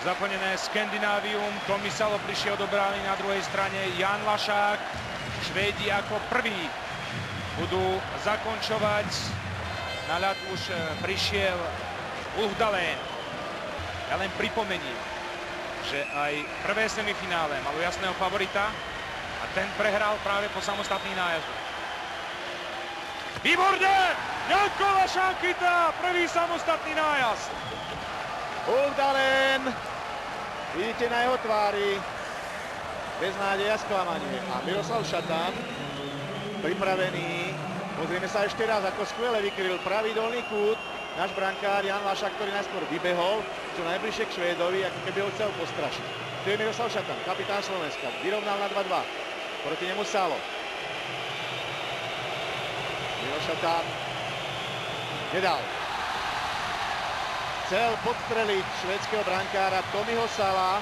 zaplnené Skandinávium. Tomisalo prišiel do brány, na druhej strane Jan Lašák. Švédi ako prví budú zakončovať. Na ľad už prišiel Uhdalen. Ja len pripomeniem, že aj prvé semifinále malo jasného favorita a ten prehral práve po samostatný nájazd. Výborne! Janko Lašák chytá prvý samostatný nájazd. Uhdalen, vidíte na jeho tvári beznádej a sklamanie. A Miroslav Šatan pripravený. Pozrieme sa ešte raz, ako skvele vykryl pravý dolný kút náš brankár Jan Lašák, ktorý najskôr vybehol čo najbližšie k Švédovi, ako keby ho chcel postrašiť. Tu je Miroslav Šatan, kapitán Slovenska, vyrovnal na 2-2. Proti nemu Salo. Miro Šatan nedal. Chcel podstreliť švédskeho brankára Tomiho Sala,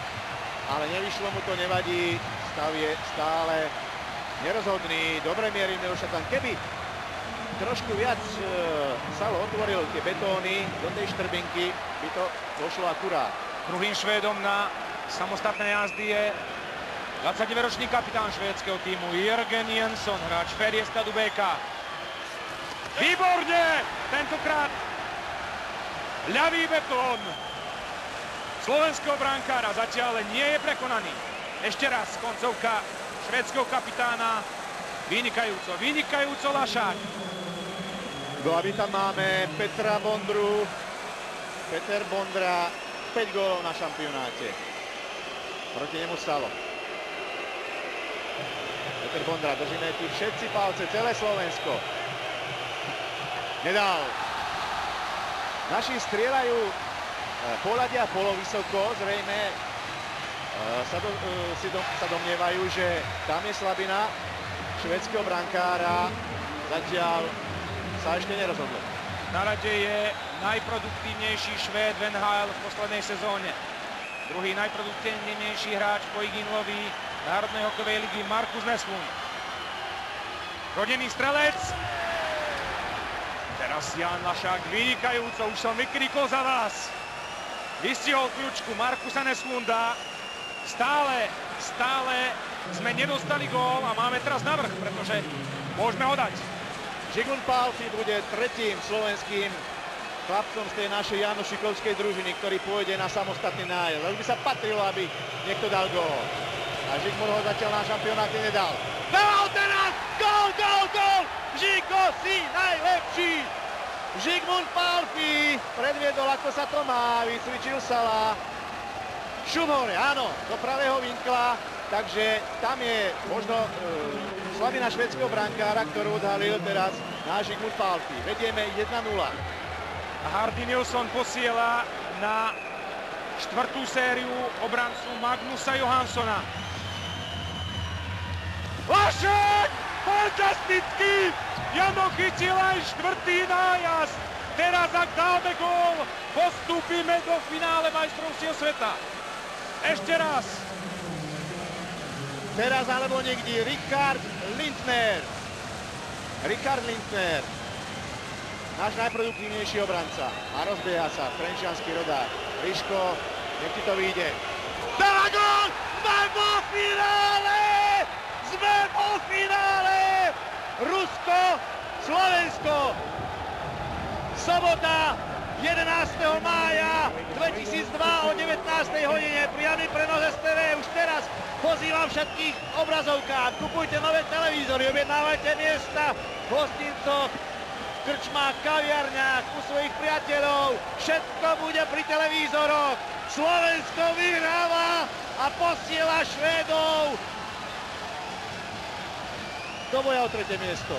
ale nevyšlo mu to, nevadí. Stav je stále nerozhodný. Dobre mierí Miro Šatan. Keby trošku viac Salo otvoril tie betóny do tej štrbinky, by to došlo akurát. Druhým Švédom na samostatné jazdy je 29-ročný kapitán švédskeho týmu Jörgen Jönsson, hráč Färjestadu BK. Výborne! Tentokrát ľavý betón slovenského brankára zatiaľ nie je prekonaný. Ešte raz koncovka švédskeho kapitána. Vynikajúco Lašák. Do aby tam máme Petra Bondru. Peter Bondra, 5 gólov na šampionáte. Proti nemu Salo. Peter Bondra, držíme tu všetci palce, celé Slovensko. Nedal. Naši strieľajú poľadia polovysoko, zrejme sa domnievajú, že tam je slabina švédskeho brankára. Zatiaľ sa ešte nerozhodlo. Na rade je najproduktívnejší Švéd v NHL v poslednej sezóne. Druhý najproduktívnejší hráč po Iginulovi Národnej hokejovej ligy Markus Näslund. Rodený strelec. Teraz Jan Lašák vynikajúco, už som vykrikol za vás. Vystihol kľúčku Markusa Näslunda. Stále sme nedostali gól a máme teraz navrch, pretože môžeme ho dať. Zsigmund Pálffy bude tretím slovenským chlapcom z tej našej Janošikovskej družiny, ktorý pôjde na samostatný nájazd. Už by sa patrilo, aby niekto dal gól. A Zsigmund ho zatiaľ na šampionáte nedal. Dal teraz! Gól! Žigo, si najlepší! Zsigmund Pálffy predviedol, ako sa to má, vycvičil Sala. Šum hore, áno, do pravého vinkla, takže tam je možno slabina švédskeho brankára, ktorú odhalil teraz náš Zsigmund Pálffy. Vedieme 1-0. Hardy Nilsson posiela na štvrtú sériu obrancu Magnusa Johanssona. Lašák! Fantastický! Jano chytil aj štvrtý nájazd. Teraz, ak dáme gól, postúpime do finále majstrovstiev sveta. Ešte raz. Teraz alebo niekde Richard Lindner. Náš najproduktívnejší obranca. A rozbieha sa trenčiansky rodák. Liško, nech ti to vyjde. Dáva gól! Sme vo finále! Rusko, Slovensko. Sobota 11. mája 2002 o 19. hodine. Priamy prenos STV. Už teraz pozývam všetkých obrazovkách. Kupujte nové televízory, objednávajte miesta v hostincoch, v krčmách, kaviarniach, u svojich priateľov. Všetko bude pri televízoroch. Slovensko vyhráva a posiela Švédov do boja o tretie miesto.